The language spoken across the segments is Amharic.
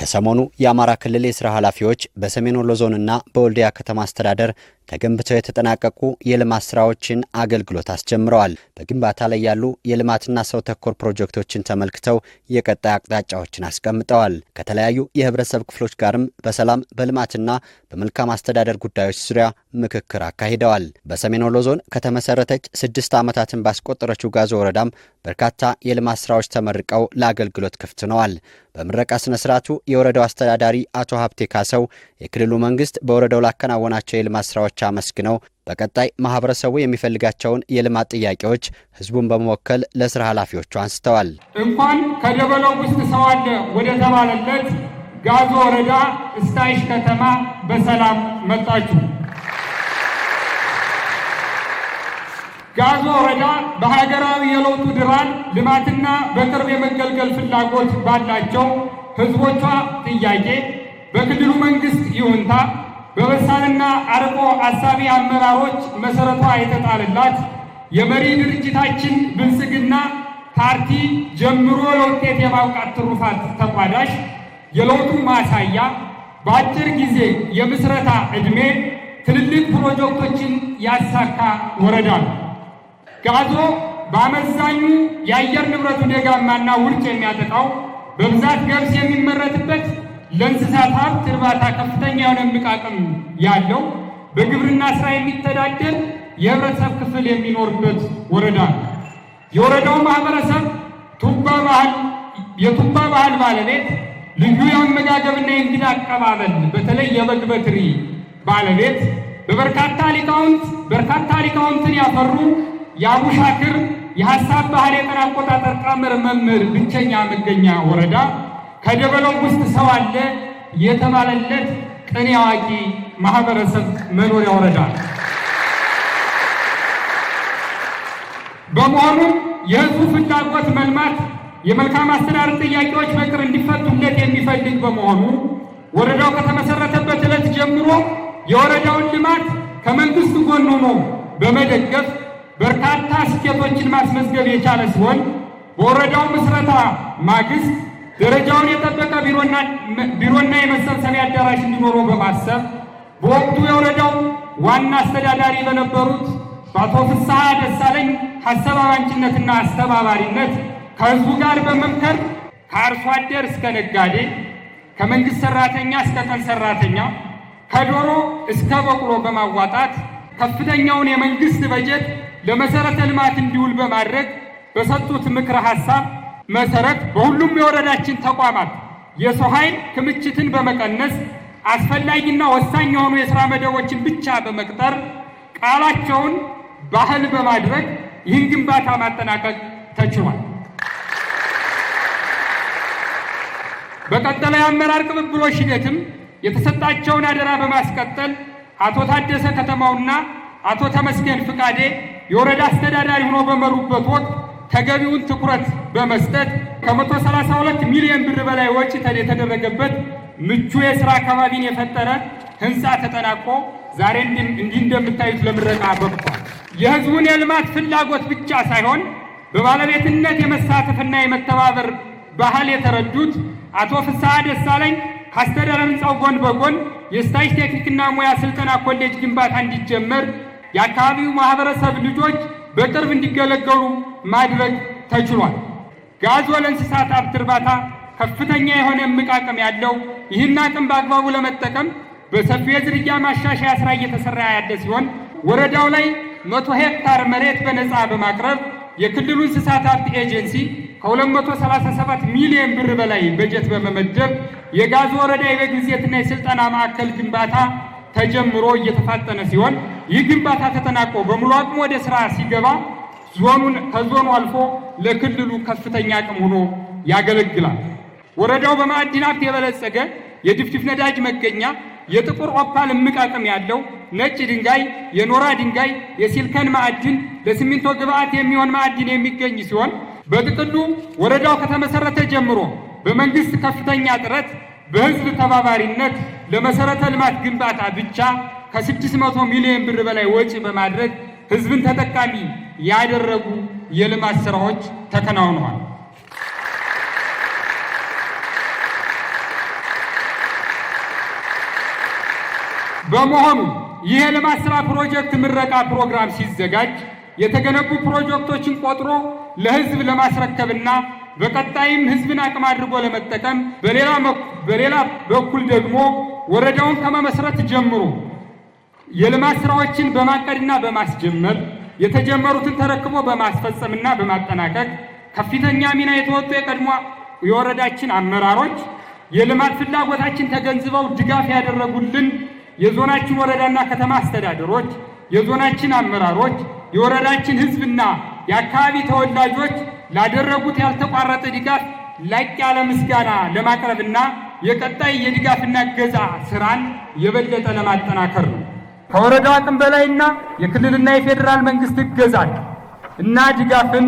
ከሰሞኑ የአማራ ክልል የሥራ ኃላፊዎች በሰሜን ወሎ ዞንና በወልዲያ ከተማ አስተዳደር ተገንብተው የተጠናቀቁ የልማት ስራዎችን አገልግሎት አስጀምረዋል። በግንባታ ላይ ያሉ የልማትና ሰው ተኮር ፕሮጀክቶችን ተመልክተው የቀጣይ አቅጣጫዎችን አስቀምጠዋል። ከተለያዩ የህብረተሰብ ክፍሎች ጋርም በሰላም በልማትና በመልካም አስተዳደር ጉዳዮች ዙሪያ ምክክር አካሂደዋል። በሰሜን ወሎ ዞን ከተመሰረተች 6 ዓመታትን ባስቆጠረችው ጋዞ ወረዳም በርካታ የልማት ስራዎች ተመርቀው ለአገልግሎት ክፍት ሆነዋል። በምረቃ ስነ ስርዓቱ የወረዳው አስተዳዳሪ አቶ ሀብቴ ካሰው የክልሉ መንግስት በወረዳው ላከናወናቸው የልማት ስራዎች አመስግነው በቀጣይ ማህበረሰቡ የሚፈልጋቸውን የልማት ጥያቄዎች ህዝቡን በመወከል ለስራ ኃላፊዎቹ አንስተዋል። እንኳን ከደበለው ውስጥ ሰው አለ ወደ ተባለለት ጋዞ ወረዳ እስታይሽ ከተማ በሰላም መጣችሁ። ጋዞ ወረዳ በሀገራዊ የለውጡ ድራን ልማትና በቅርብ የመገልገል ፍላጎት ባላቸው ህዝቦቿ ጥያቄ በክልሉ መንግስት ይሁንታ በበሳልና አርቆ አሳቢ አመራሮች መሰረቷ የተጣለላት የመሪ ድርጅታችን ብልጽግና ፓርቲ ጀምሮ ለውጤት የማብቃት ትሩፋት ተቋዳሽ የለውጡ ማሳያ በአጭር ጊዜ የምስረታ ዕድሜ ትልልቅ ፕሮጀክቶችን ያሳካ ወረዳ ነው። ጋዞ በአመዛኙ የአየር ንብረቱ ደጋማና ውርጭ የሚያጠቃው በብዛት ገብስ የሚመረትበት ለእንስሳት ሀብት እርባታ ከፍተኛ የሆነ እምቅ አቅም ያለው በግብርና ስራ የሚተዳደር የህብረተሰብ ክፍል የሚኖርበት ወረዳ ነው። የወረዳው ማህበረሰብ የቱባ ባህል ባለቤት፣ ልዩ የአመጋገብና የእንግዳ አቀባበል በተለይ የበግ በትሪ ባለቤት፣ በርካታ ሊቃውንትን ያፈሩ የአቡሻክር የሐሳብ ባህል የቀን አቆጣጠር ቀመር መምህር ብቸኛ መገኛ ወረዳ ከደበለው ውስጥ ሰው አለ የተባለለት ቅኔ አዋቂ ማህበረሰብ መኖሪያ ወረዳ። በመሆኑም የህዝቡ ፍላጎት መልማት የመልካም አስተዳደር ጥያቄዎች በቅር እንዲፈቱለት የሚፈልግ በመሆኑ ወረዳው ከተመሰረተበት ዕለት ጀምሮ የወረዳውን ልማት ከመንግስት ጎን ሆኖ በመደገፍ በርካታ ስኬቶችን ማስመዝገብ የቻለ ሲሆን በወረዳው ምስረታ ማግስት ደረጃውን የጠበቀ ቢሮና የመሰብሰቢያ አዳራሽ እንዲኖረው በማሰብ በወቅቱ የወረዳው ዋና አስተዳዳሪ በነበሩት በአቶ ፍስሐ ደሳለኝ ሀሳብ አመንጭነትና አስተባባሪነት ከህዝቡ ጋር በመምከር ከአርሶ አደር እስከ ነጋዴ፣ ከመንግስት ሰራተኛ እስከ ቀን ሰራተኛ፣ ከዶሮ እስከ በቅሎ በማዋጣት ከፍተኛውን የመንግስት በጀት ለመሰረተ ልማት እንዲውል በማድረግ በሰጡት ምክረ ሀሳብ መሰረት በሁሉም የወረዳችን ተቋማት የሰው ኃይል ክምችትን በመቀነስ አስፈላጊና ወሳኝ የሆኑ የሥራ መደቦችን ብቻ በመቅጠር ቃላቸውን ባህል በማድረግ ይህን ግንባታ ማጠናቀቅ ተችሏል። በቀጠለ የአመራር ቅብብሎሽ ሂደትም የተሰጣቸውን አደራ በማስቀጠል አቶ ታደሰ ከተማውና አቶ ተመስገን ፍቃዴ የወረዳ አስተዳዳሪ ሆኖ በመሩበት ወቅት ተገቢውን ትኩረት በመስጠት ከ132 ሚሊዮን ብር በላይ ወጪ የተደረገበት ምቹ የሥራ አካባቢን የፈጠረ ህንፃ ተጠናቆ ዛሬ እንዲህ እንደምታዩት ለምረቃ በቅቷል። የህዝቡን የልማት ፍላጎት ብቻ ሳይሆን በባለቤትነት የመሳተፍና የመተባበር ባህል የተረዱት አቶ ፍስሐ ደሳለኝ ከአስተዳደር ህንፃው ጎን በጎን የስታይሽ ቴክኒክና ሙያ ስልጠና ኮሌጅ ግንባታ እንዲጀመር የአካባቢው ማህበረሰብ ልጆች በቅርብ እንዲገለገሉ ማድረግ ተችሏል። ጋዞ ለእንስሳት ሀብት እርባታ ከፍተኛ የሆነ እምቅ አቅም ያለው ይህን አቅም በአግባቡ ለመጠቀም በሰፊው የዝርያ ማሻሻያ ስራ እየተሰራ ያለ ሲሆን ወረዳው ላይ 100 ሄክታር መሬት በነፃ በማቅረብ የክልሉ እንስሳት ሀብት ኤጀንሲ ከ237 ሚሊዮን ብር በላይ በጀት በመመደብ የጋዞ ወረዳ የበግ ብዜትና የስልጠና ማዕከል ግንባታ ተጀምሮ እየተፋጠነ ሲሆን ይህ ግንባታ ተጠናቆ በሙሉ አቅሙ ወደ ስራ ሲገባ ከዞኑ አልፎ ለክልሉ ከፍተኛ አቅም ሆኖ ያገለግላል። ወረዳው በማዕድን ሀብት የበለጸገ የድፍድፍ ነዳጅ መገኛ፣ የጥቁር ኦፓል እምቅ አቅም ያለው ነጭ ድንጋይ፣ የኖራ ድንጋይ፣ የሲልከን ማዕድን፣ ለሲሚንቶ ግብዓት የሚሆን ማዕድን የሚገኝ ሲሆን በጥቅሉ ወረዳው ከተመሰረተ ጀምሮ በመንግስት ከፍተኛ ጥረት በህዝብ ተባባሪነት ለመሰረተ ልማት ግንባታ ብቻ ከ600 ሚሊዮን ብር በላይ ወጪ በማድረግ ህዝብን ተጠቃሚ ያደረጉ የልማት ስራዎች ተከናውነዋል። በመሆኑ ይህ የልማት ስራ ፕሮጀክት ምረቃ ፕሮግራም ሲዘጋጅ የተገነቡ ፕሮጀክቶችን ቆጥሮ ለህዝብ ለማስረከብና በቀጣይም ህዝብን አቅም አድርጎ ለመጠቀም በሌላ በኩል ደግሞ ወረዳውን ከመመስረት ጀምሮ የልማት ስራዎችን በማቀድና በማስጀመር የተጀመሩትን ተረክቦ በማስፈጸምና በማጠናቀቅ ከፍተኛ ሚና የተወጡ የቀድሞ የወረዳችን አመራሮች የልማት ፍላጎታችን ተገንዝበው ድጋፍ ያደረጉልን የዞናችን ወረዳና ከተማ አስተዳደሮች፣ የዞናችን አመራሮች፣ የወረዳችን ህዝብና የአካባቢ ተወላጆች ላደረጉት ያልተቋረጠ ድጋፍ ላቅ ያለ ምስጋና ለማቅረብና የቀጣይ የድጋፍና እገዛ ስራን የበለጠ ለማጠናከር ነው። ከወረዳው አቅም በላይና የክልልና የፌዴራል መንግስት እገዛን እና ድጋፍን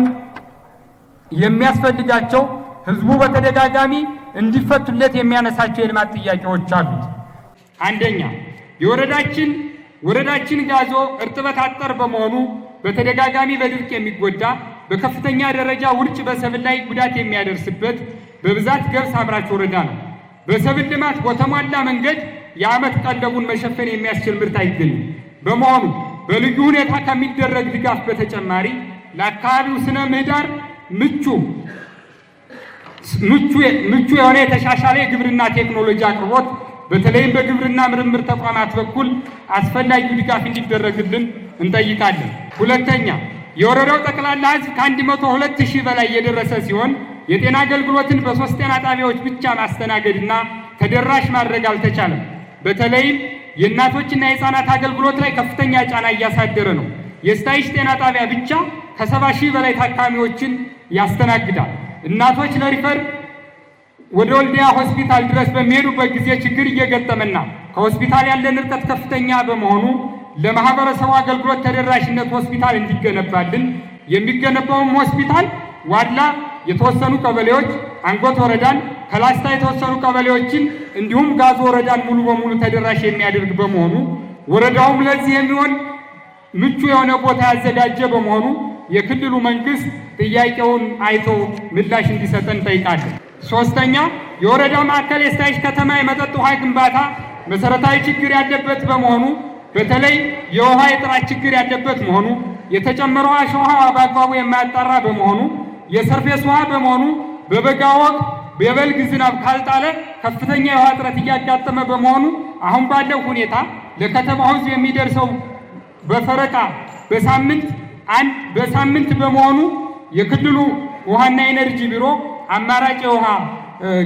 የሚያስፈልጋቸው ህዝቡ በተደጋጋሚ እንዲፈቱለት የሚያነሳቸው የልማት ጥያቄዎች አሉት። አንደኛ፣ ወረዳችን ጋዞ እርጥበት አጠር በመሆኑ በተደጋጋሚ በድርቅ የሚጎዳ በከፍተኛ ደረጃ ውርጭ በሰብል ላይ ጉዳት የሚያደርስበት በብዛት ገብስ አምራች ወረዳ ነው። በሰብል ልማት በተሟላ መንገድ የዓመት ቀለቡን መሸፈን የሚያስችል ምርት አይገኝም። በመሆኑ በልዩ ሁኔታ ከሚደረግ ድጋፍ በተጨማሪ ለአካባቢው ስነ ምህዳር ምቹ የሆነ የተሻሻለ የግብርና ቴክኖሎጂ አቅርቦት በተለይም በግብርና ምርምር ተቋማት በኩል አስፈላጊው ድጋፍ እንዲደረግልን እንጠይቃለን። ሁለተኛ፣ የወረዳው ጠቅላላ ህዝብ ከ102,000 በላይ የደረሰ ሲሆን የጤና አገልግሎትን በ3 ጤና ጣቢያዎች ብቻ ማስተናገድና ተደራሽ ማድረግ አልተቻለም። በተለይም የእናቶችና የህፃናት አገልግሎት ላይ ከፍተኛ ጫና እያሳደረ ነው። የስታይሽ ጤና ጣቢያ ብቻ ከ70,000 በላይ ታካሚዎችን ያስተናግዳል። እናቶች ለሪፈር ወደ ወልዲያ ሆስፒታል ድረስ በሚሄዱበት ጊዜ ችግር እየገጠመና ከሆስፒታል ያለን ርቀት ከፍተኛ በመሆኑ ለማህበረሰቡ አገልግሎት ተደራሽነት ሆስፒታል እንዲገነባልን የሚገነባውም ሆስፒታል ዋድላ የተወሰኑ ቀበሌዎች፣ አንጎት ወረዳን፣ ከላስታ የተወሰኑ ቀበሌዎችን እንዲሁም ጋዞ ወረዳን ሙሉ በሙሉ ተደራሽ የሚያደርግ በመሆኑ ወረዳውም ለዚህ የሚሆን ምቹ የሆነ ቦታ ያዘጋጀ በመሆኑ የክልሉ መንግስት ጥያቄውን አይቶ ምላሽ እንዲሰጠን እንጠይቃለን። ሶስተኛ፣ የወረዳው ማዕከል የስታይሽ ከተማ የመጠጥ ውሃ ግንባታ መሰረታዊ ችግር ያለበት በመሆኑ በተለይ የውሃ የጥራት ችግር ያለበት መሆኑ፣ የተጨመረው አሸዋ በአግባቡ የማያጣራ በመሆኑ፣ የሰርፌስ ውሃ በመሆኑ በበጋ ወቅት የበልግ ዝናብ ካልጣለ ከፍተኛ የውሃ እጥረት እያጋጠመ በመሆኑ አሁን ባለው ሁኔታ ለከተማው ህዝብ የሚደርሰው በፈረቃ በሳምንት በመሆኑ የክልሉ ውሃና ኤነርጂ ቢሮ አማራጭ የውሃ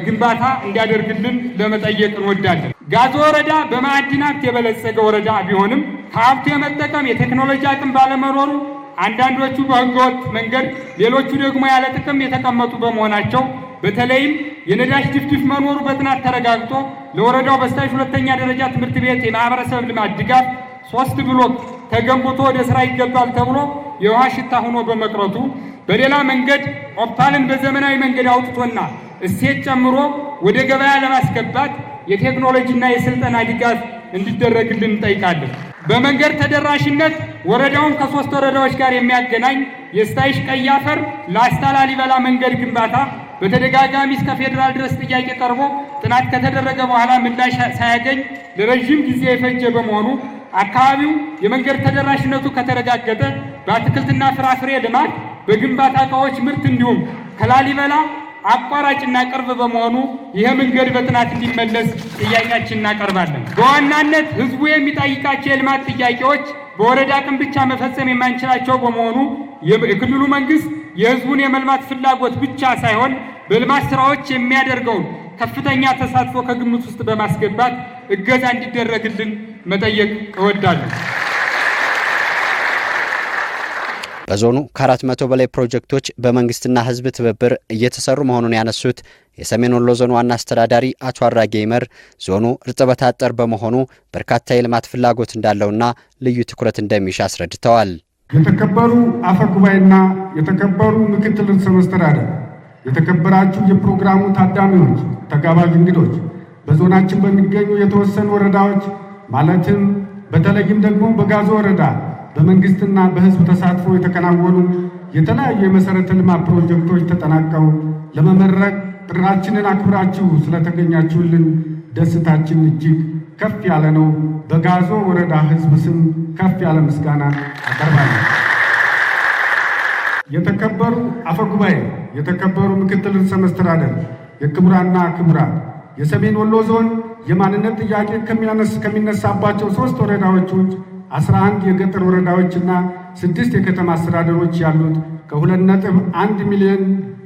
ግንባታ እንዲያደርግልን ለመጠየቅ እንወዳለን። ጋዞ ወረዳ በማዕድን ሀብት የበለጸገ ወረዳ ቢሆንም ከሀብቱ የመጠቀም የቴክኖሎጂ አቅም ባለመኖሩ አንዳንዶቹ በህገወጥ መንገድ፣ ሌሎቹ ደግሞ ያለ ጥቅም የተቀመጡ በመሆናቸው በተለይም የነዳጅ ድፍድፍ መኖሩ በጥናት ተረጋግጦ ለወረዳው በስታይሽ ሁለተኛ ደረጃ ትምህርት ቤት የማህበረሰብ ልማት ድጋፍ 3 ብሎክ ተገንብቶ ወደ ስራ ይገባል ተብሎ የውሃ ሽታ ሆኖ በመቅረቱ በሌላ መንገድ ኦፕታልን በዘመናዊ መንገድ አውጥቶና እሴት ጨምሮ ወደ ገበያ ለማስገባት የቴክኖሎጂና የስልጠና ድጋፍ እንዲደረግልን እንጠይቃለን። በመንገድ ተደራሽነት ወረዳውን ከ3 ወረዳዎች ጋር የሚያገናኝ የስታይሽ ቀይ አፈር ላስታ ላሊበላ መንገድ ግንባታ በተደጋጋሚ እስከ ፌዴራል ድረስ ጥያቄ ቀርቦ ጥናት ከተደረገ በኋላ ምላሽ ሳያገኝ ለረጅም ጊዜ የፈጀ በመሆኑ አካባቢው የመንገድ ተደራሽነቱ ከተረጋገጠ በአትክልትና ፍራፍሬ ልማት፣ በግንባታ እቃዎች ምርት እንዲሁም ከላሊበላ አቋራጭና ቅርብ በመሆኑ ይህ መንገድ በጥናት እንዲመለስ ጥያቄያችን እናቀርባለን። በዋናነት ህዝቡ የሚጠይቃቸው የልማት ጥያቄዎች በወረዳ አቅም ብቻ መፈጸም የማንችላቸው በመሆኑ የክልሉ መንግስት የህዝቡን የመልማት ፍላጎት ብቻ ሳይሆን በልማት ስራዎች የሚያደርገውን ከፍተኛ ተሳትፎ ከግምት ውስጥ በማስገባት እገዛ እንዲደረግልን መጠየቅ እወዳለሁ። በዞኑ ከ400 በላይ ፕሮጀክቶች በመንግስትና ህዝብ ትብብር እየተሰሩ መሆኑን ያነሱት የሰሜን ወሎ ዞን ዋና አስተዳዳሪ አቶ አራጌ ይመር ዞኑ እርጥበት አጠር በመሆኑ በርካታ የልማት ፍላጎት እንዳለውና ልዩ ትኩረት እንደሚሻ አስረድተዋል። የተከበሩ አፈ ጉባኤና የተከበሩ ምክትል ርዕሰ መስተዳድር፣ የተከበራችሁ የፕሮግራሙ ታዳሚዎች፣ ተጋባዥ እንግዶች፣ በዞናችን በሚገኙ የተወሰኑ ወረዳዎች ማለትም በተለይም ደግሞ በጋዞ ወረዳ በመንግስትና በህዝብ ተሳትፎ የተከናወኑ የተለያዩ የመሰረተ ልማት ፕሮጀክቶች ተጠናቀው ለመመረቅ ጥራችንን አክብራችሁ ስለተገኛችሁልን ደስታችን እጅግ ከፍ ያለ ነው። በጋዞ ወረዳ ሕዝብ ስም ከፍ ያለ ምስጋና አቀርባለሁ። የተከበሩ አፈጉባኤ፣ የተከበሩ ምክትል ርዕሰ መስተዳድር፣ የክቡራንና ክቡራት የሰሜን ወሎ ዞን የማንነት ጥያቄ ከሚነሳባቸው 3 ወረዳዎች ውጭ 11 የገጠር ወረዳዎችና 6 የከተማ አስተዳደሮች ያሉት ከ2.1 ሚሊዮን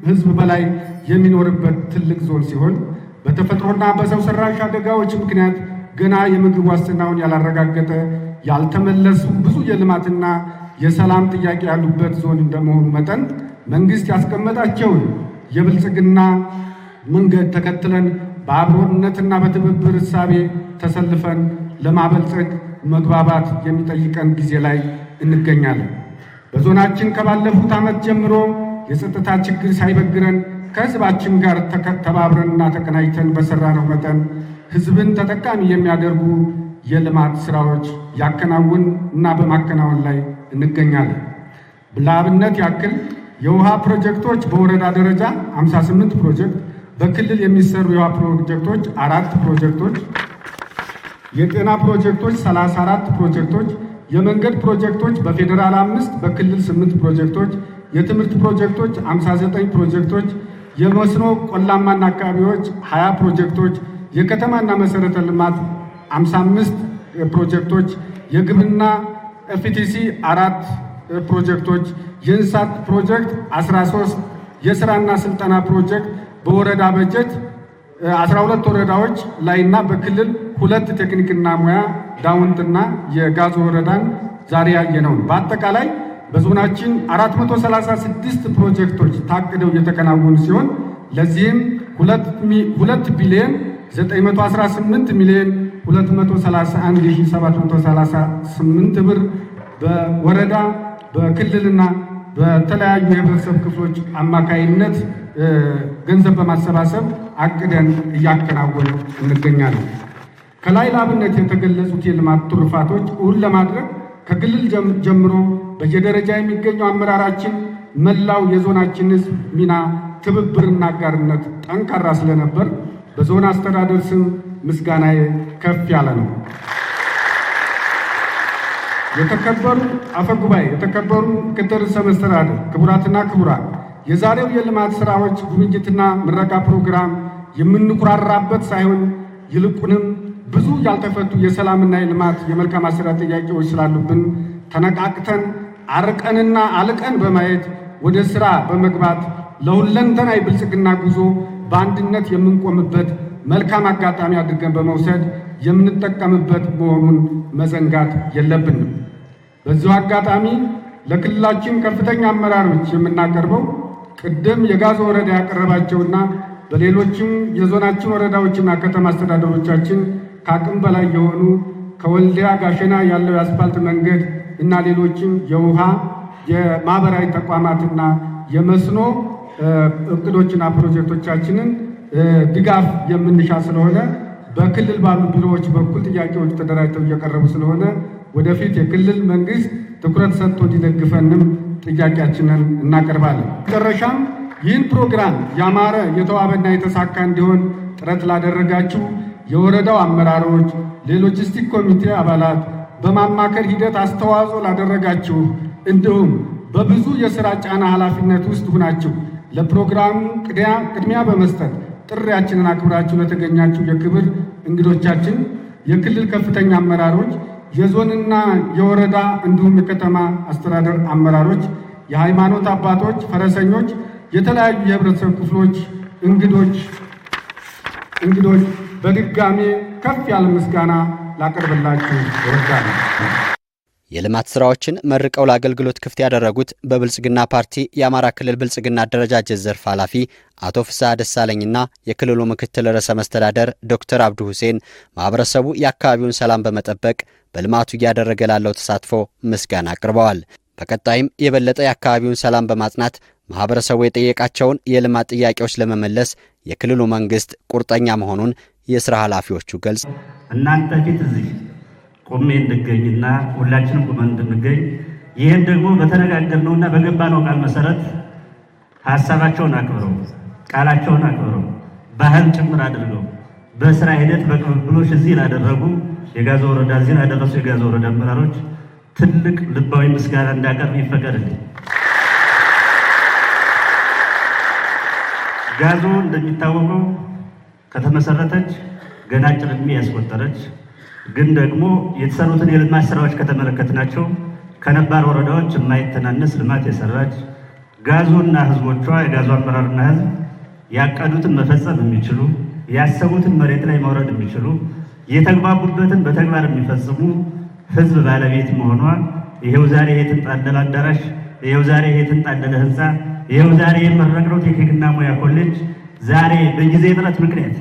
ሕዝብ በላይ የሚኖርበት ትልቅ ዞን ሲሆን በተፈጥሮና በሰው ሰራሽ አደጋዎች ምክንያት ገና የምግብ ዋስትናውን ያላረጋገጠ ያልተመለሱ ብዙ የልማትና የሰላም ጥያቄ ያሉበት ዞን እንደመሆኑ መጠን መንግስት ያስቀመጣቸውን የብልጽግና መንገድ ተከትለን በአብሮነትና በትብብር እሳቤ ተሰልፈን ለማበልጸግ መግባባት የሚጠይቀን ጊዜ ላይ እንገኛለን። በዞናችን ከባለፉት ዓመት ጀምሮ የጸጥታ ችግር ሳይበግረን ከህዝባችን ጋር ተባብረንና ተቀናጅተን በሰራነው መጠን ህዝብን ተጠቃሚ የሚያደርጉ የልማት ስራዎች ያከናውን እና በማከናወን ላይ እንገኛለን። ለአብነት ያክል የውሃ ፕሮጀክቶች በወረዳ ደረጃ 58 ፕሮጀክት፣ በክልል የሚሰሩ የውሃ ፕሮጀክቶች 4 ፕሮጀክቶች፣ የጤና ፕሮጀክቶች 34 ፕሮጀክቶች፣ የመንገድ ፕሮጀክቶች በፌዴራል 5 በክልል 8 ፕሮጀክቶች፣ የትምህርት ፕሮጀክቶች 59 ፕሮጀክቶች፣ የመስኖ ቆላማና አካባቢዎች 20 ፕሮጀክቶች፣ የከተማና መሰረተ ልማት 55 ፕሮጀክቶች፣ የግብርና ኤፍቲሲ 4 ፕሮጀክቶች፣ የእንስሳት ፕሮጀክት 13፣ የስራና ስልጠና ፕሮጀክት በወረዳ በጀት 12 ወረዳዎች ላይና በክልል 2 ቴክኒክና ሙያ ዳውንትና የጋዞ ወረዳን ዛሬ ያየነው። በአጠቃላይ በዞናችን 436 ፕሮጀክቶች ታቅደው እየተከናወኑ ሲሆን ለዚህም 2 ቢሊዮን 918 ሚሊዮን 231738 ብር በወረዳ በክልልና በተለያዩ የህብረተሰብ ክፍሎች አማካይነት ገንዘብ በማሰባሰብ አቅደን እያከናወኑ እንገኛለን። ከላይ ለአብነት የተገለጹት የልማት ትሩፋቶች እውን ለማድረግ ከክልል ጀምሮ በየደረጃ የሚገኘው አመራራችን መላው የዞናችን ህዝብ ሚና ትብብርና አጋርነት ጠንካራ ስለነበር በዞን አስተዳደር ስም ምስጋናዬ ከፍ ያለ ነው። የተከበሩ አፈጉባኤ፣ የተከበሩ ምክትል ርዕሰ መስተዳድር፣ ክቡራትና ክቡራን የዛሬው የልማት ስራዎች ጉብኝትና ምረቃ ፕሮግራም የምንኩራራበት ሳይሆን ይልቁንም ብዙ ያልተፈቱ የሰላምና የልማት የመልካም አስተዳደር ጥያቄዎች ስላሉብን ተነቃቅተን አርቀንና አልቀን በማየት ወደ ስራ በመግባት ለሁለንተናዊ ብልጽግና ጉዞ በአንድነት የምንቆምበት መልካም አጋጣሚ አድርገን በመውሰድ የምንጠቀምበት መሆኑን መዘንጋት የለብንም። በዚሁ አጋጣሚ ለክልላችን ከፍተኛ አመራሮች የምናቀርበው ቅድም የጋዞ ወረዳ ያቀረባቸውና በሌሎችም የዞናችን ወረዳዎችና ከተማ አስተዳደሮቻችን ከአቅም በላይ የሆኑ ከወልዲያ ጋሸና ያለው የአስፋልት መንገድ እና ሌሎችም የውሃ የማህበራዊ ተቋማትና የመስኖ እቅዶችና ፕሮጀክቶቻችንን ድጋፍ የምንሻ ስለሆነ በክልል ባሉ ቢሮዎች በኩል ጥያቄዎች ተደራጅተው እየቀረቡ ስለሆነ ወደፊት የክልል መንግስት ትኩረት ሰጥቶ እንዲደግፈንም ጥያቄያችንን እናቀርባለን። መጨረሻም ይህን ፕሮግራም ያማረ የተዋበና የተሳካ እንዲሆን ጥረት ላደረጋችሁ የወረዳው አመራሮች፣ የሎጂስቲክ ኮሚቴ አባላት፣ በማማከር ሂደት አስተዋጽኦ ላደረጋችሁ እንዲሁም በብዙ የሥራ ጫና ኃላፊነት ውስጥ ሁናችሁ ለፕሮግራሙ ቅድሚያ በመስጠት ጥሪያችንን አክብራችሁ ለተገኛችሁ የክብር እንግዶቻችን፣ የክልል ከፍተኛ አመራሮች፣ የዞንና የወረዳ እንዲሁም የከተማ አስተዳደር አመራሮች፣ የሃይማኖት አባቶች፣ ፈረሰኞች፣ የተለያዩ የህብረተሰብ ክፍሎች እንግዶች በድጋሜ ከፍ ያለ ምስጋና ላቀርብላችሁ እወዳለሁ። የልማት ስራዎችን መርቀው ለአገልግሎት ክፍት ያደረጉት በብልጽግና ፓርቲ የአማራ ክልል ብልጽግና አደረጃጀት ዘርፍ ኃላፊ አቶ ፍስሐ ደሳለኝና የክልሉ ምክትል ርዕሰ መስተዳደር ዶክተር አብዱ ሁሴን ማህበረሰቡ የአካባቢውን ሰላም በመጠበቅ በልማቱ እያደረገ ላለው ተሳትፎ ምስጋና አቅርበዋል። በቀጣይም የበለጠ የአካባቢውን ሰላም በማጽናት ማህበረሰቡ የጠየቃቸውን የልማት ጥያቄዎች ለመመለስ የክልሉ መንግስት ቁርጠኛ መሆኑን የሥራ ኃላፊዎቹ ገልጽ እናንተ ፊት እዚህ ቆሜ እንድገኝና ሁላችንም ቆመን እንድንገኝ ይህን ደግሞ በተነጋገርነውና በገባነው ቃል መሰረት ሀሳባቸውን አክብረው ቃላቸውን አክብረው ባህል ጭምር አድርገው በስራ ሂደት በቅብብሎሽ እዚህ ላደረጉ የጋዞ ወረዳ እዚህ ላደረሱ የጋዞ ወረዳ አመራሮች ትልቅ ልባዊ ምስጋና እንዳቀርብ ይፈቀድልኝ። ጋዞ እንደሚታወቀው ከተመሰረተች ገና አጭር ዕድሜ ያስቆጠረች ግን ደግሞ የተሰሩትን የልማት ስራዎች ከተመለከትናቸው ከነባር ወረዳዎች የማይተናነስ ልማት የሰራች ጋዞና ህዝቦቿ የጋዞ አመራርና ህዝብ ያቀዱትን መፈጸም የሚችሉ ያሰቡትን መሬት ላይ ማውረድ የሚችሉ የተግባቡበትን በተግባር የሚፈጽሙ ህዝብ ባለቤት መሆኗ ይሄው ዛሬ የተንጣለለ አዳራሽ፣ ይሄው ዛሬ የተንጣለለ ህንፃ፣ ይሄው ዛሬ የመረቅነው ቴክኒክና ሙያ ኮሌጅ ዛሬ በጊዜ እጥረት ምክንያት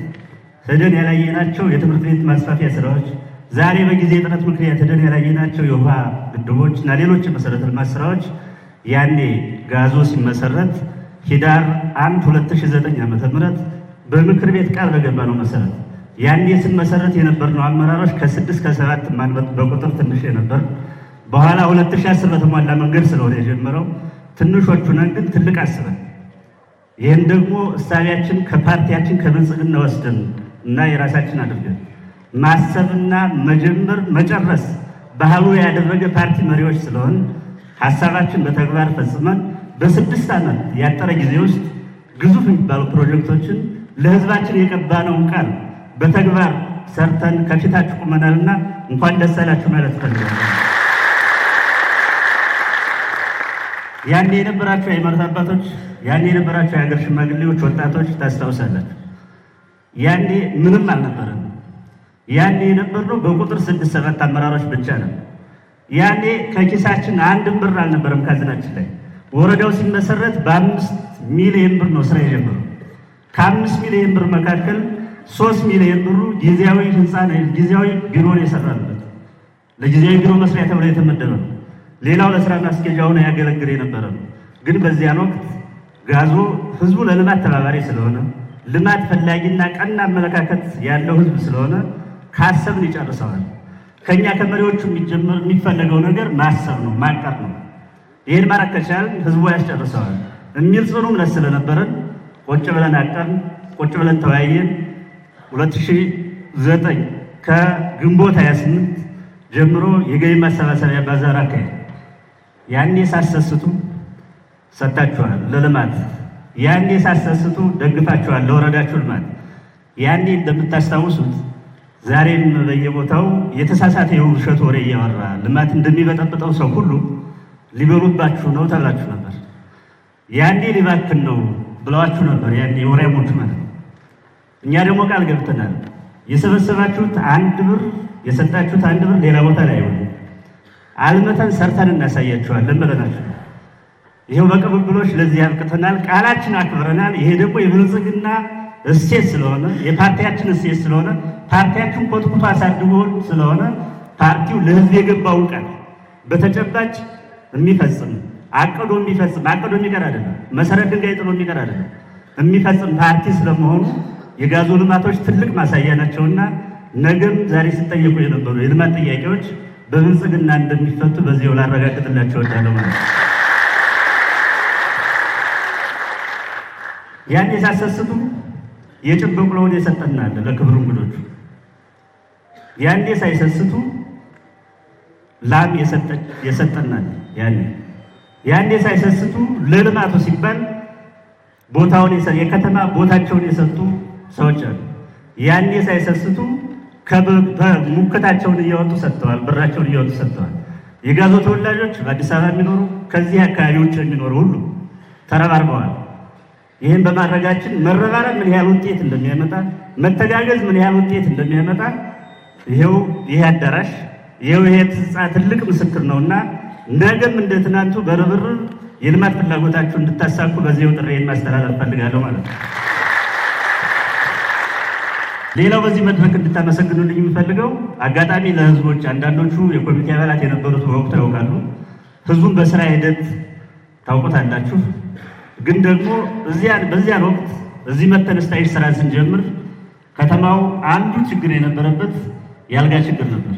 ሄደን ያላየናቸው የትምህርት ቤት ማስፋፊያ ስራዎች፣ ዛሬ በጊዜ እጥረት ምክንያት ሄደን ያላየናቸው የውሃ ግድቦች እና ሌሎች የመሰረተ ልማት ስራዎች ያኔ ጋዞ ሲመሰረት ሂዳር 1 2009 ዓ.ም በምክር ቤት ቃል በገባነው መሰረት ያኔ ስንመሰረት የነበርነው አመራሮች ከ6 ከ7 ማንበጥ በቁጥር ትንሽ የነበር በኋላ 2010 በተሟላ መንገድ ስለሆነ የጀመረው ትንሾቹ ነን ግን ትልቅ አስበን ይህን ደግሞ እሳቢያችን ከፓርቲያችን ከብልጽግና ወስደን እና የራሳችን አድርገን ማሰብና መጀመር መጨረስ ባህሉ ያደረገ ፓርቲ መሪዎች ስለሆን ሀሳባችን በተግባር ፈጽመን በ6 ዓመት ያጠረ ጊዜ ውስጥ ግዙፍ የሚባሉ ፕሮጀክቶችን ለህዝባችን የቀባነውን ቃል በተግባር ሰርተን ከፊታችሁ ቁመናልና እንኳን ደስ አላችሁ ማለት ፈልጋለሁ። ያኔ የነበራችሁ የሃይማኖት አባቶች፣ ያኔ የነበራችሁ የሀገር ሽማግሌዎች፣ ወጣቶች ታስታውሳላችሁ። ያኔ ምንም አልነበረም። ያኔ የነበርነው በቁጥር 6-7 አመራሮች ብቻ ነው። ያኔ ከኪሳችን 1 ብር አልነበረም ካዝናችን ላይ። ወረዳው ሲመሰረት በ5 ሚሊዮን ብር ነው ስራ የጀመረው። ከ5 ሚሊዮን ብር መካከል 3 ሚሊዮን ብሩ ጊዜያዊ ህንፃ ነው፣ ጊዜያዊ ቢሮ ነው የሰራንበት። ለጊዜያዊ ቢሮ መስሪያ ተብሎ የተመደበ ነው። ሌላው ለስራ ማስኬጃ ሆኖ ያገለግል የነበረ ነው። ግን በዚያን ወቅት ጋዞ ህዝቡ ለልማት ተባባሪ ስለሆነ ልማት ፈላጊና ቀና አመለካከት ያለው ህዝብ ስለሆነ ካሰብን ይጨርሰዋል። ከኛ ከመሪዎቹ የሚፈለገው ነገር ማሰብ ነው፣ ማቀር ነው። ይህን ማድረግ ከቻልን ህዝቡ ያስጨርሰዋል የሚል ጽኑ እምነት ስለነበረን ቁጭ ብለን አቀርን፣ ቁጭ ብለን ተወያየን። 2009 ከግንቦት 28 ጀምሮ የገቢ ማሰባሰቢያ ባዛር አካሄድ። ያኔ ሳሰስቱ ሰጣችኋል ለልማት፣ ያኔ ሳሰስቱ ደግፋችኋል ለወረዳችሁ ልማት። ያኔ እንደምታስታውሱት ዛሬም በየቦታው የተሳሳተ የውሸት ወሬ እያወራ ልማት እንደሚበጠብጠው ሰው ሁሉ ሊበሉባችሁ ነው ተብላችሁ ነበር። ያኔ ሊባክን ነው ብለዋችሁ ነበር። ያኔ ወሬሞች ማለት ነው። እኛ ደግሞ ቃል ገብተናል። የሰበሰባችሁት 1 ብር የሰጣችሁት 1 ብር ሌላ ቦታ ላይ አይሆንም፣ አልመተን ሰርተን እናሳያችኋለን ብለናችሁ ይሄው በቅብብሎች ለዚህ አብቅተናል። ቃላችን አክብረናል። ይሄ ደግሞ የብልጽግና እሴት ስለሆነ የፓርቲያችን እሴት ስለሆነ ፓርቲያችን ኮትኩቶ አሳድጎ ስለሆነ ፓርቲው ለህዝብ የገባውን ቃል በተጨባጭ የሚፈጽም አቅዶ የሚቀር አይደለም። መሰረት ድንጋይ ጥሎ የሚቀር አይደለም። የሚፈጽም ፓርቲ ስለመሆኑ የጋዞ ልማቶች ትልቅ ማሳያ ናቸውና ነገም ዛሬ ሲጠየቁ የነበሩ የልማት ጥያቄዎች በብልጽግና እንደሚፈቱ በዚያው ላረጋግጥላቸው እወዳለሁ ማለት ነው። ያን የሳሰስቱ የጭንብቅሎውን የሰጠናል ለክብር እንግዶቹ። ያኔ ሳይሰስቱ ላም የሰጠናል። ያኔ ሳይሰስቱ ለልማቱ ሲባል ቦታውን የከተማ ቦታቸውን የሰጡ ሰዎች አሉ። ያኔ ሳይሰስቱ ሙክታቸውን እያወጡ ሰጥተዋል፣ ብራቸውን እያወጡ ሰጥተዋል። የጋዞ ተወላጆች በአዲስ አበባ የሚኖሩ ከዚህ አካባቢ ውጭ የሚኖሩ ሁሉ ተረባርበዋል። ይህን በማድረጋችን መረባረብ ምን ያህል ውጤት እንደሚያመጣ፣ መተጋገዝ ምን ያህል ውጤት እንደሚያመጣ ይሄው ይሄ አዳራሽ ይሄው ይሄ ህንፃ ትልቅ ምስክር ነውና ነገም እንደ ትናንቱ በርብርብ የልማት ፍላጎታችሁ እንድታሳኩ በዚህው ጥሪዬን ማስተላለፍ ፈልጋለሁ ማለት ነው። ሌላው በዚህ መድረክ እንድታመሰግኑልኝ የምፈልገው አጋጣሚ ለህዝቦች አንዳንዶቹ የኮሚቴ አባላት የነበሩት በወቅቱ ያውቃሉ። ህዝቡን በስራ ሂደት ታውቁታላችሁ። ግን ደግሞ በዚያን ወቅት እዚህ መተን ስታይል ስራ ስንጀምር ከተማው አንዱ ችግር የነበረበት የአልጋ ችግር ነበር።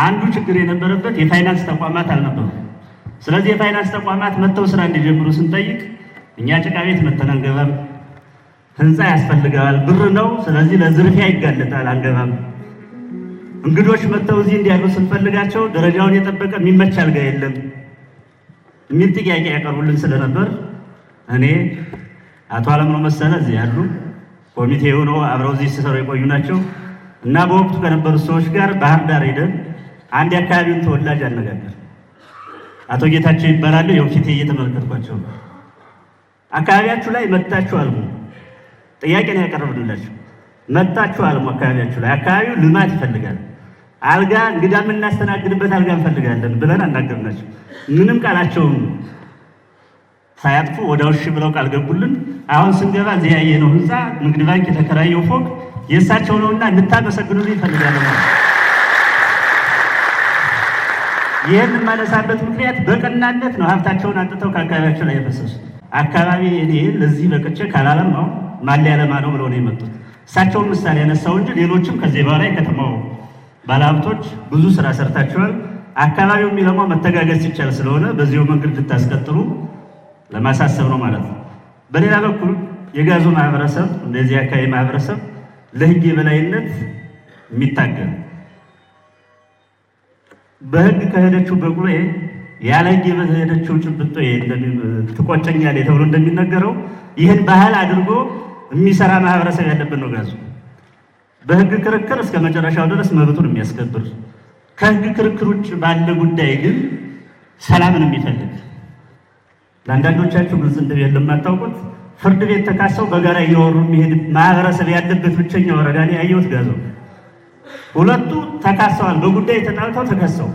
አንዱ ችግር የነበረበት የፋይናንስ ተቋማት አልነበሩም። ስለዚህ የፋይናንስ ተቋማት መተው ስራ እንዲጀምሩ ስንጠይቅ እኛ ጭቃ ቤት መተን አንገባም፣ ህንፃ ያስፈልጋል፣ ብር ነው። ስለዚህ ለዝርፊያ ይጋለጣል፣ አንገባም። እንግዶች መጥተው እዚህ እንዲያሉ ስንፈልጋቸው ደረጃውን የጠበቀ የሚመች አልጋ የለም የሚል ጥያቄ ያቀርቡልን ስለነበር እኔ አቶ አለምነው መሰለ እዚህ ያሉ ኮሚቴ ሆኖ አብረው እዚህ ሲሰሩ የቆዩ ናቸው እና በወቅቱ ከነበሩት ሰዎች ጋር ባህር ዳር ሄደን አንድ የአካባቢውን ተወላጅ አነጋገር አቶ ጌታቸው ይባላሉ። የፊቴ እየተመለከትኳቸው አካባቢያችሁ ላይ መጣችሁ አልሙ ጥያቄ ነው ያቀረብንላቸው። መጣችሁ አልሙ አካባቢያችሁ ላይ አካባቢው ልማት ይፈልጋል፣ አልጋ እንግዳ የምናስተናግድበት አልጋ እንፈልጋለን ብለን አናገርናቸው። ምንም ቃላቸውን ሳያጥፉ ወዲያው እሺ ብለው ቃል ገቡልን። አሁን ስንገባ እዚህ ያየነው ህንፃ ንግድ ባንክ የተከራየው ፎቅ የእሳቸው ነውና እንድታመሰግኑልኝ ይፈልጋሉ። ይህን የማነሳበት ምክንያት በቀናነት ነው። ሀብታቸውን አንጥተው ከአካባቢያቸው ላይ የፈሰሱ አካባቢ እኔ ለዚህ በቅቼ ካላለም ነው ማን ሊያለማ ነው ብለው ነው የመጡት። እሳቸውን ምሳሌ ያነሳው እንጂ ሌሎችም ከዚህ በኋላ የከተማው ባለሀብቶች ብዙ ስራ ሰርታቸዋል። አካባቢው የሚለማው መተጋገዝ ሲቻል ስለሆነ በዚሁ መንገድ ልታስቀጥሉ ለማሳሰብ ነው ማለት ነው። በሌላ በኩል የጋዙ ማህበረሰብ እንደዚህ አካባቢ ማህበረሰብ ለህግ የበላይነት የሚታገል በህግ ከሄደችው በቁሌ ያለ ህግ በሄደችው ጭብጦ ትቆጨኛለች ተብሎ እንደሚነገረው ይህን ባህል አድርጎ የሚሰራ ማህበረሰብ ያለበት ነው ጋዙ። በህግ ክርክር እስከ መጨረሻው ድረስ መብቱን የሚያስከብር ከህግ ክርክር ውጭ ባለ ጉዳይ ግን ሰላምን የሚፈልግ ለአንዳንዶቻችሁ ግልጽ እንደሌለ የማታውቁት ፍርድ ቤት ተካሰው በጋራ እየወሩ የሚሄድ ማህበረሰብ ያለበት ብቸኛ ወረዳ ነው ያየሁት ጋዞ። ሁለቱ ተካሰዋል፣ በጉዳይ ተጣልተው ተከሰው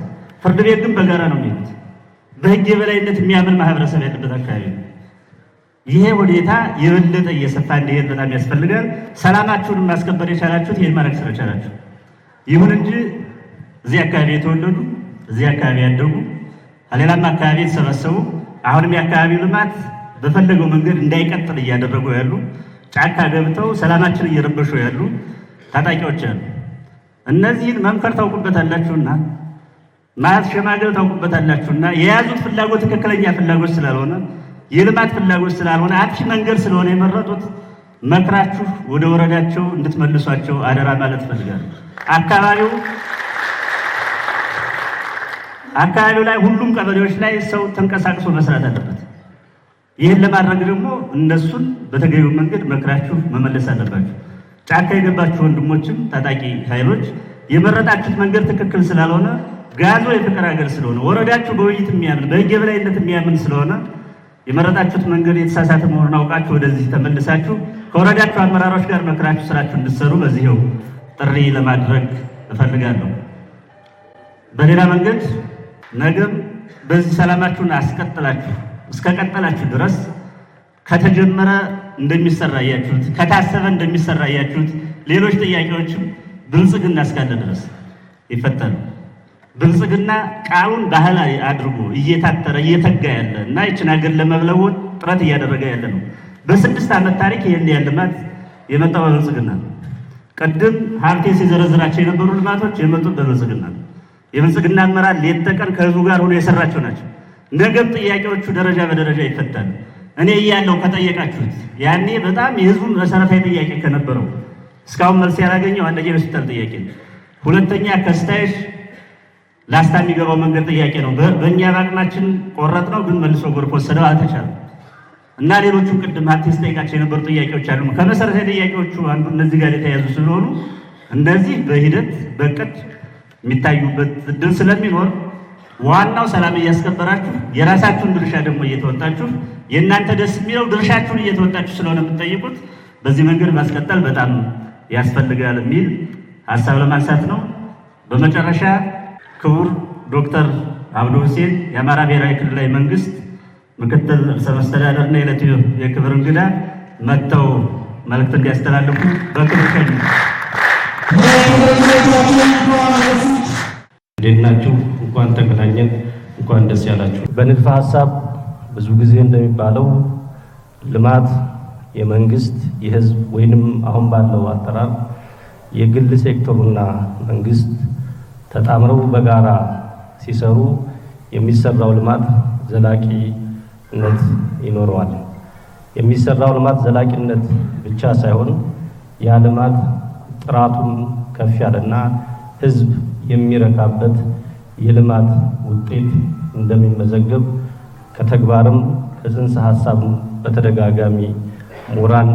ፍርድ ቤት ግን በጋራ ነው የሚሄዱት። በህግ የበላይነት የሚያምን ማህበረሰብ ያለበት አካባቢ ነው። ይሄ ሁኔታ የበለጠ እየሰፋ እንዲሄድ በጣም ያስፈልጋል። ሰላማችሁን ማስከበር የቻላችሁት ይሄን ማድረግ ስለቻላችሁ። ይሁን እንጂ እዚህ አካባቢ የተወለዱ እዚህ አካባቢ ያደጉ ሌላም አካባቢ የተሰበሰቡ አሁንም የአካባቢው ልማት በፈለገው መንገድ እንዳይቀጥል እያደረጉ ያሉ ጫካ ገብተው ሰላማችን እየረበሹ ያሉ ታጣቂዎች አሉ። እነዚህን መምከር ታውቁበታላችሁና ማሸማገል ታውቁበታላችሁና የያዙት ፍላጎት ትክክለኛ ፍላጎት ስላልሆነ የልማት ፍላጎት ስላልሆነ አጥፊ መንገድ ስለሆነ የመረጡት መክራችሁ ወደ ወረዳቸው እንድትመልሷቸው አደራ ማለት ፈልጋለሁ። አካባቢው ላይ ሁሉም ቀበሌዎች ላይ ሰው ተንቀሳቅሶ መስራት አለበት። ይህን ለማድረግ ደግሞ እነሱን በተገቢው መንገድ መክራችሁ መመለስ አለባችሁ። ጫካ የገባችሁ ወንድሞችም ታጣቂ ኃይሎች የመረጣችሁት መንገድ ትክክል ስላልሆነ ጋዞ የፍቅር ሀገር ስለሆነ ወረዳችሁ በውይይት የሚያምን በህግ የበላይነት የሚያምን ስለሆነ የመረጣችሁት መንገድ የተሳሳተ መሆኑን አውቃችሁ ወደዚህ ተመልሳችሁ ከወረዳችሁ አመራሮች ጋር መክራችሁ ስራችሁ እንድትሰሩ በዚህው ጥሪ ለማድረግ እፈልጋለሁ። በሌላ መንገድ ነገም በዚህ ሰላማችሁን አስቀጥላችሁ እስከቀጠላችሁ ድረስ ከተጀመረ እንደሚሰራ ያያችሁት ከታሰበ እንደሚሰራ ያያችሁት ሌሎች ጥያቄዎችም ብልጽግና እስካለ ድረስ ይፈታሉ። ብልጽግና ቃሉን ባህላዊ አድርጎ እየታተረ እየተጋ ያለ እና ይችን ሀገር ለመለወጥ ጥረት እያደረገ ያለ ነው። በ6 ዓመት ታሪክ ይህን ያልማት የመጣው በብልጽግና ነው። ቅድም ሀብቴ ሲዘረዝራቸው የነበሩ ልማቶች የመጡት በብልጽግና ነው። የብልጽግና አመራር ሌት ተቀን ከህዝቡ ጋር ሆኖ የሰራቸው ናቸው። ነገም ጥያቄዎቹ ደረጃ በደረጃ ይፈታሉ። እኔ እያለሁ ከጠየቃችሁት ያኔ በጣም የህዝቡን መሰረታዊ ጥያቄ ከነበረው እስካሁን መልስ ያላገኘው አንደኛ የሆስፒታል ጥያቄ ነው። ሁለተኛ ከስታይሽ ላስታ የሚገባው መንገድ ጥያቄ ነው። በእኛ በአቅማችን ቆረጥ ነው፣ ግን መልሶ ጎርፍ ወሰደው አልተቻለም እና ሌሎቹም ቅድም ሀብቴ ስጠይቃቸው የነበሩ ጥያቄዎች አሉ። ከመሰረታዊ ጥያቄዎቹ አንዱ እነዚህ ጋር የተያዙ ስለሆኑ እነዚህ በሂደት በቅድ የሚታዩበት እድል ስለሚኖር ዋናው ሰላም እያስከበራችሁ የራሳችሁን ድርሻ ደግሞ እየተወጣችሁ የእናንተ ደስ የሚለው ድርሻችሁን እየተወጣችሁ ስለሆነ የምትጠይቁት በዚህ መንገድ ማስቀጠል በጣም ያስፈልጋል የሚል ሀሳብ ለማንሳት ነው። በመጨረሻ ክቡር ዶክተር አብዱ ሁሴን የአማራ ብሔራዊ ክልላዊ መንግስት ምክትል ርዕሰ መስተዳድርና የዕለቱ የክብር እንግዳ መጥተው መልእክት እንዲያስተላልፉ በክብር ሸኙ። እንዴት ናችሁ? እንኳን ተገናኘን፣ እንኳን ደስ ያላችሁ። በንድፈ ሀሳብ ብዙ ጊዜ እንደሚባለው ልማት የመንግስት የህዝብ ወይንም አሁን ባለው አጠራር የግል ሴክተሩና መንግስት ተጣምረው በጋራ ሲሰሩ የሚሰራው ልማት ዘላቂነት ይኖረዋል። የሚሰራው ልማት ዘላቂነት ብቻ ሳይሆን ያ ልማት ጥራቱን ከፍ ያለና ህዝብ የሚረካበት የልማት ውጤት እንደሚመዘገብ ከተግባርም ከጽንሰ ሐሳብ በተደጋጋሚ ምሁራን፣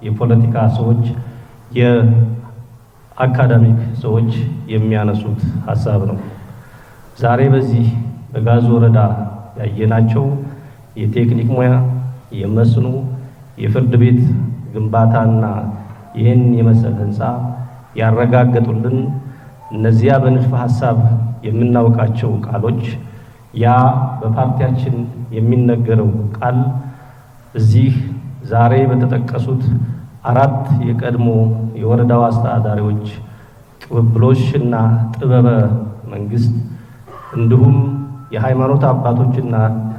የፖለቲካ ሰዎች፣ የአካዳሚክ ሰዎች የሚያነሱት ሐሳብ ነው። ዛሬ በዚህ በጋዞ ወረዳ ያየናቸው የቴክኒክ ሙያ፣ የመስኖ፣ የፍርድ ቤት ግንባታና ይህን የመሰለ ህንፃ ያረጋገጡልን እነዚያ በንድፈ ሐሳብ የምናውቃቸው ቃሎች ያ በፓርቲያችን የሚነገረው ቃል እዚህ ዛሬ በተጠቀሱት 4 የቀድሞ የወረዳው አስተዳዳሪዎች ቅብብሎሽና ጥበበ መንግስት እንዲሁም የሃይማኖት አባቶችና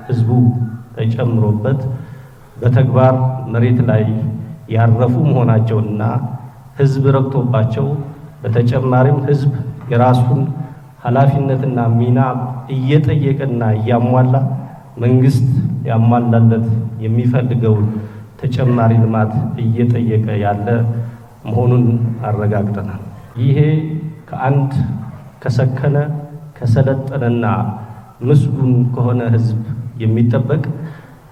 ህዝቡ ተጨምሮበት በተግባር መሬት ላይ ያረፉ መሆናቸውና ህዝብ ረክቶባቸው በተጨማሪም ህዝብ የራሱን ኃላፊነትና ሚና እየጠየቀና እያሟላ መንግስት ያሟላለት የሚፈልገው ተጨማሪ ልማት እየጠየቀ ያለ መሆኑን አረጋግጠናል። ይሄ ከአንድ ከሰከነ ከሰለጠነና ምስጉን ከሆነ ህዝብ የሚጠበቅ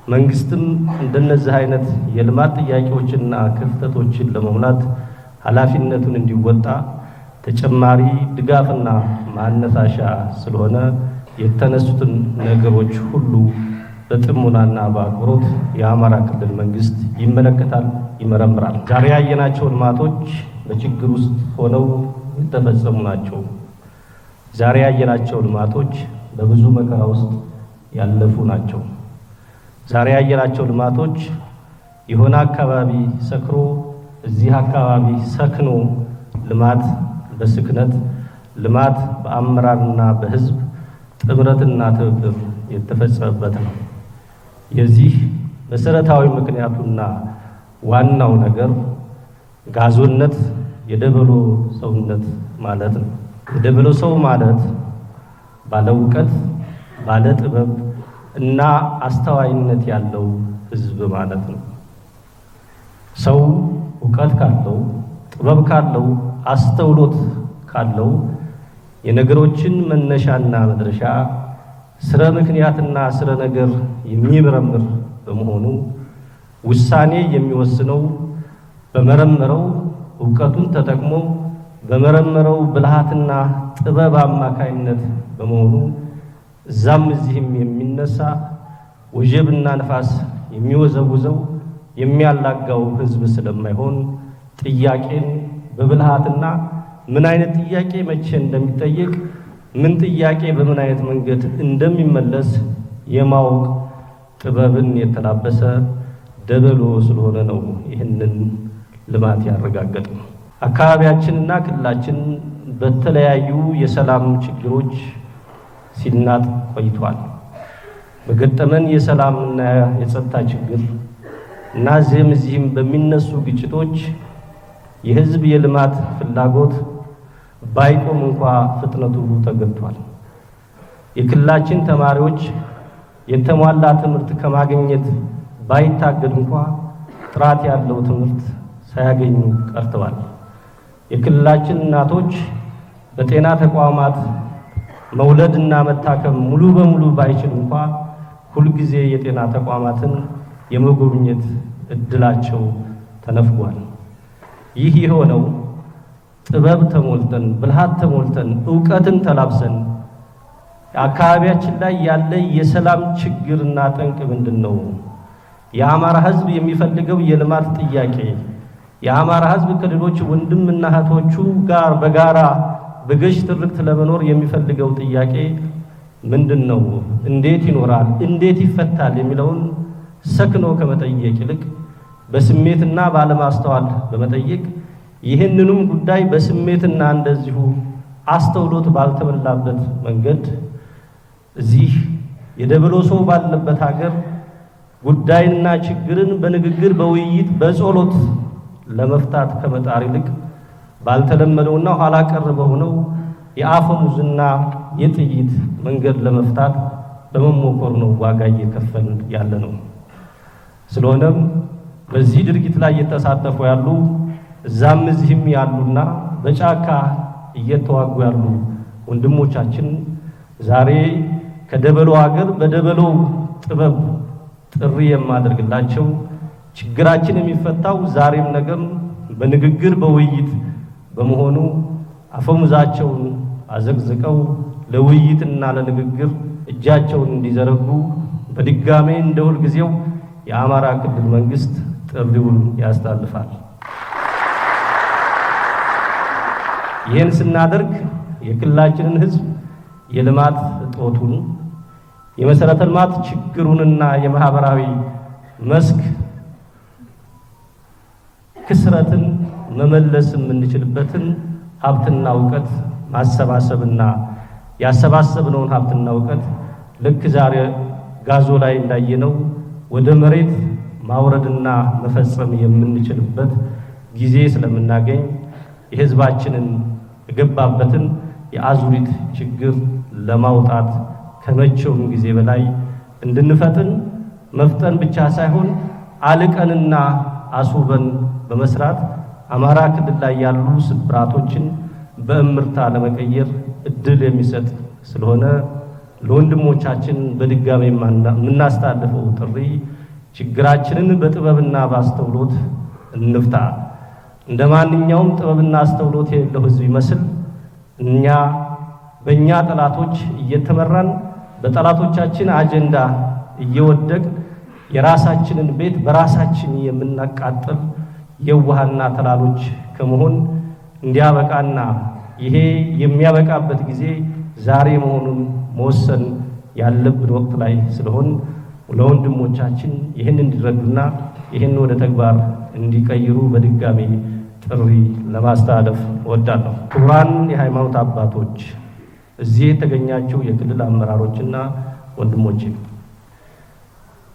መንግስትም እንደነዚህ አይነት የልማት ጥያቄዎችና ክፍተቶችን ለመሙላት ኃላፊነቱን እንዲወጣ ተጨማሪ ድጋፍና ማነሳሻ ስለሆነ የተነሱትን ነገሮች ሁሉ በጥሞናና በአክብሮት የአማራ ክልል መንግስት ይመለከታል፣ ይመረምራል። ዛሬ ያየናቸው ልማቶች በችግር ውስጥ ሆነው የተፈጸሙ ናቸው። ዛሬ ያየናቸው ልማቶች በብዙ መከራ ውስጥ ያለፉ ናቸው። ዛሬ ያየናቸው ልማቶች የሆነ አካባቢ ሰክሮ እዚህ አካባቢ ሰክኖ ልማት በስክነት ልማት በአመራርና በህዝብ ጥምረትና ትብብር የተፈጸመበት ነው። የዚህ መሰረታዊ ምክንያቱና ዋናው ነገር ጋዞነት የደበሎ ሰውነት ማለት ነው። የደበሎ ሰው ማለት ባለ እውቀት፣ ባለ ጥበብ እና አስተዋይነት ያለው ህዝብ ማለት ነው። ሰው እውቀት ካለው፣ ጥበብ ካለው፣ አስተውሎት ካለው የነገሮችን መነሻና መድረሻ ስረ ምክንያትና ስረ ነገር የሚመረምር በመሆኑ ውሳኔ የሚወስነው በመረመረው እውቀቱን ተጠቅሞ በመረመረው ብልሃትና ጥበብ አማካይነት በመሆኑ እዛም እዚህም የሚነሳ ወጀብና ንፋስ የሚወዘውዘው የሚያላጋው ህዝብ ስለማይሆን ጥያቄን በብልሃትና ምን አይነት ጥያቄ መቼ እንደሚጠየቅ ምን ጥያቄ በምን አይነት መንገድ እንደሚመለስ የማወቅ ጥበብን የተላበሰ ደበሎ ስለሆነ ነው ይህንን ልማት ያረጋገጠው። አካባቢያችንና ክልላችን በተለያዩ የሰላም ችግሮች ሲናጥ ቆይቷል። በገጠመን የሰላምና የጸጥታ ችግር እና እዚህም በሚነሱ ግጭቶች የህዝብ የልማት ፍላጎት ባይቆም እንኳ ፍጥነቱ ተገድቷል። የክልላችን ተማሪዎች የተሟላ ትምህርት ከማግኘት ባይታገድ እንኳ ጥራት ያለው ትምህርት ሳያገኙ ቀርተዋል። የክልላችን እናቶች በጤና ተቋማት መውለድና መታከም ሙሉ በሙሉ ባይችል እንኳ ሁልጊዜ የጤና ተቋማትን የመጎብኘት እድላቸው ተነፍጓል። ይህ የሆነው ጥበብ ተሞልተን ብልሃት ተሞልተን ዕውቀትን ተላብሰን አካባቢያችን ላይ ያለ የሰላም ችግርና ጠንቅ ምንድነው? የአማራ ህዝብ የሚፈልገው የልማት ጥያቄ የአማራ ህዝብ ከሌሎች ወንድምና እህቶቹ ጋር በጋራ በገዥ ትርክት ለመኖር የሚፈልገው ጥያቄ ምንድነው? እንዴት ይኖራል? እንዴት ይፈታል? የሚለውን ሰክኖ ከመጠየቅ ይልቅ በስሜትና ባለማስተዋል በመጠየቅ ይህንንም ጉዳይ በስሜትና እንደዚሁ አስተውሎት ባልተሞላበት መንገድ እዚህ የደበሎ ሰው ባለበት ሀገር ጉዳይና ችግርን በንግግር በውይይት በጸሎት ለመፍታት ከመጣር ይልቅ ባልተለመደውና ኋላ ቀር በሆነው የአፈሙዝና የጥይት መንገድ ለመፍታት በመሞከር ነው ዋጋ እየከፈልን ያለ ነው። ስለሆነም በዚህ ድርጊት ላይ እየተሳተፉ ያሉ እዛም እዚህም ያሉና በጫካ እየተዋጉ ያሉ ወንድሞቻችን ዛሬ ከደበሎ ሀገር በደበሎ ጥበብ ጥሪ የማደርግላቸው ችግራችን የሚፈታው ዛሬም ነገም በንግግር በውይይት በመሆኑ አፈሙዛቸውን አዘግዝቀው ለውይይትና ለንግግር እጃቸውን እንዲዘረጉ በድጋሜ እንደ ሁልጊዜው የአማራ ክልል መንግስት ጥሪውን ያስተላልፋል። ይህን ስናደርግ የክልላችንን ሕዝብ የልማት እጦቱን የመሰረተ ልማት ችግሩንና የማህበራዊ መስክ ክስረትን መመለስ የምንችልበትን ሀብትና እውቀት ማሰባሰብና ያሰባሰብነውን ሀብትና እውቀት ልክ ዛሬ ጋዞ ላይ እንዳየነው ወደ መሬት ማውረድና መፈጸም የምንችልበት ጊዜ ስለምናገኝ የህዝባችንን የገባበትን የአዙሪት ችግር ለማውጣት ከመቼውም ጊዜ በላይ እንድንፈጥን መፍጠን ብቻ ሳይሆን አልቀንና አስውበን በመስራት አማራ ክልል ላይ ያሉ ስብራቶችን በእምርታ ለመቀየር እድል የሚሰጥ ስለሆነ ለወንድሞቻችን በድጋሚ የምናስተላልፈው ጥሪ ችግራችንን በጥበብና በአስተውሎት እንፍታ። እንደማንኛውም ጥበብና አስተውሎት የሌለው ህዝብ ይመስል እኛ በእኛ ጠላቶች እየተመራን በጠላቶቻችን አጀንዳ እየወደቅ የራሳችንን ቤት በራሳችን የምናቃጥል የዋሃና ተላሎች ከመሆን እንዲያበቃና ይሄ የሚያበቃበት ጊዜ ዛሬ መሆኑን መወሰን ያለብን ወቅት ላይ ስለሆን ለወንድሞቻችን ይህን እንዲረዱና ይህን ወደ ተግባር እንዲቀይሩ በድጋሚ ጥሪ ለማስተላለፍ እወዳለሁ። ክቡራን የሃይማኖት አባቶች፣ እዚህ የተገኛችሁ የክልል አመራሮችና ወንድሞቼ፣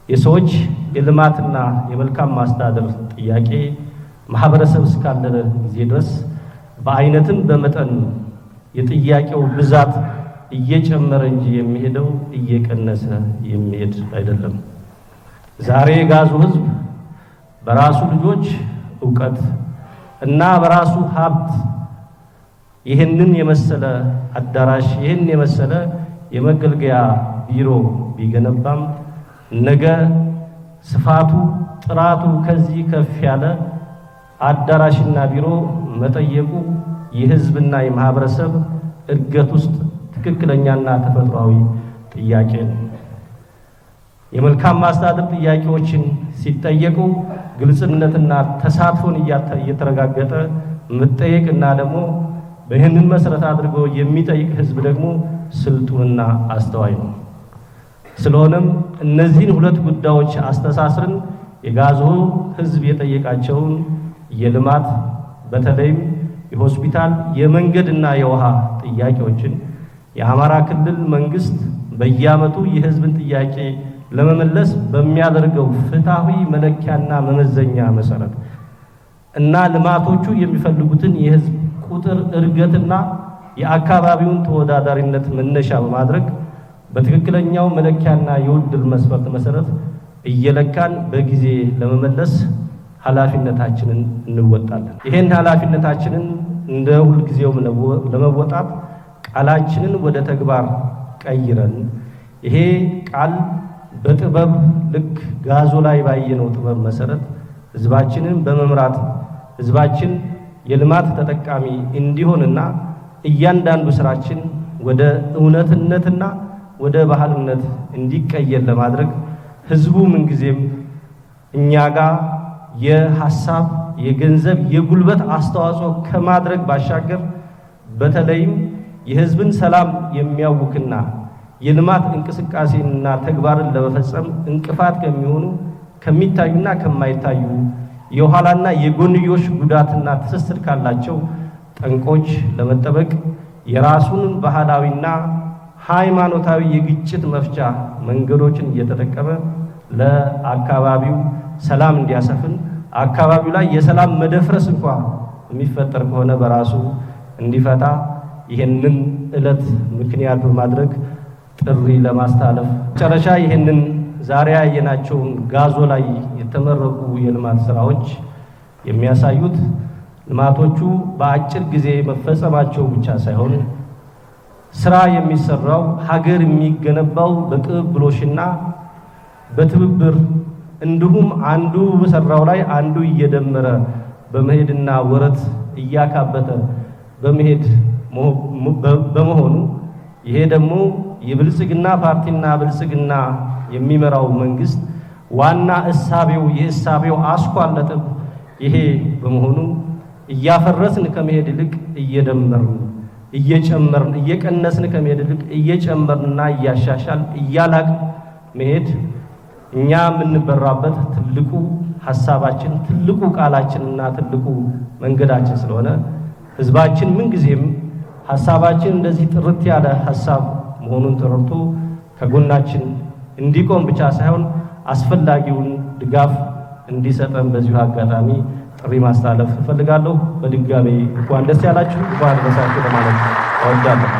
የሰዎች የልማትና የመልካም ማስተዳደር ጥያቄ ማህበረሰብ እስካለ ጊዜ ድረስ በአይነትም በመጠን የጥያቄው ብዛት እየጨመረ እንጂ የሚሄደው እየቀነሰ የሚሄድ አይደለም። ዛሬ ጋዙ ህዝብ በራሱ ልጆች ዕውቀት እና በራሱ ሀብት ይህንን የመሰለ አዳራሽ ይህን የመሰለ የመገልገያ ቢሮ ቢገነባም ነገ ስፋቱ ጥራቱ ከዚህ ከፍ ያለ አዳራሽና ቢሮ መጠየቁ የህዝብና የማህበረሰብ እድገት ውስጥ ትክክለኛና ተፈጥሯዊ ጥያቄ ነው። የመልካም ማስተዳደር ጥያቄዎችን ሲጠየቁ ግልጽነትና ተሳትፎን እየተረጋገጠ መጠየቅና ደግሞ በይህንን መሰረት አድርጎ የሚጠይቅ ህዝብ ደግሞ ስልጡንና አስተዋይ ነው። ስለሆነም እነዚህን ሁለት ጉዳዮች አስተሳስረን የጋዞ ህዝብ የጠየቃቸውን የልማት በተለይም የሆስፒታል የመንገድና የውሃ ጥያቄዎችን የአማራ ክልል መንግስት በየዓመቱ የህዝብን ጥያቄ ለመመለስ በሚያደርገው ፍትሃዊ መለኪያና መመዘኛ መሰረት እና ልማቶቹ የሚፈልጉትን የህዝብ ቁጥር እድገትና የአካባቢውን ተወዳዳሪነት መነሻ በማድረግ በትክክለኛው መለኪያና የውድድር መስፈርት መሰረት እየለካን በጊዜ ለመመለስ ኃላፊነታችንን እንወጣለን። ይሄን ኃላፊነታችንን እንደ ሁልጊዜው ለመወጣት ቃላችንን ወደ ተግባር ቀይረን ይሄ ቃል በጥበብ ልክ ጋዞ ላይ ባየነው ጥበብ መሰረት ህዝባችንን በመምራት ህዝባችን የልማት ተጠቃሚ እንዲሆንና እያንዳንዱ ስራችን ወደ እውነትነትና ወደ ባህልነት እንዲቀየር ለማድረግ ህዝቡ ምንጊዜም እኛ ጋር የሐሳብ የገንዘብ የጉልበት አስተዋጽኦ ከማድረግ ባሻገር በተለይም የህዝብን ሰላም የሚያውክና የልማት እንቅስቃሴና ተግባርን ለመፈጸም እንቅፋት ከሚሆኑ ከሚታዩና ከማይታዩ የኋላና የጎንዮሽ ጉዳትና ትስስር ካላቸው ጠንቆች ለመጠበቅ የራሱን ባህላዊና ሃይማኖታዊ የግጭት መፍቻ መንገዶችን እየተጠቀመ ለአካባቢው ሰላም እንዲያሰፍን አካባቢው ላይ የሰላም መደፍረስ እንኳን የሚፈጠር ከሆነ በራሱ እንዲፈታ ይህንን ዕለት ምክንያት በማድረግ ጥሪ ለማስተላለፍ መጨረሻ ይህንን ዛሬ ያየናቸውን ጋዞ ላይ የተመረቁ የልማት ስራዎች የሚያሳዩት ልማቶቹ በአጭር ጊዜ መፈጸማቸው ብቻ ሳይሆን ስራ የሚሰራው ሀገር የሚገነባው በቅብብሎሽና በትብብር እንዲሁም አንዱ በሰራው ላይ አንዱ እየደመረ በመሄድና ወረት እያካበተ በመሄድ በመሆኑ ይሄ ደግሞ የብልጽግና ፓርቲና ብልጽግና የሚመራው መንግስት ዋና የእሳቤው አስኳል ነጥብ ይሄ በመሆኑ እያፈረስን ከመሄድ ይልቅ እየደመርን እየጨመርን እየቀነስን ከመሄድ ይልቅ እየጨመርንና እያሻሻል እያላቅ መሄድ እኛ የምንበራበት ትልቁ ሐሳባችን ትልቁ ቃላችንና ትልቁ መንገዳችን ስለሆነ ህዝባችን ምን ጊዜም ሐሳባችን እንደዚህ ጥርት ያለ ሐሳብ መሆኑን ተረድቶ ከጎናችን እንዲቆም ብቻ ሳይሆን አስፈላጊውን ድጋፍ እንዲሰጠን በዚሁ አጋጣሚ ጥሪ ማስተላለፍ እፈልጋለሁ። በድጋሚ እንኳን ደስ ያላችሁ እንኳን ደስ ያላችሁ ለማለት እወዳለሁ።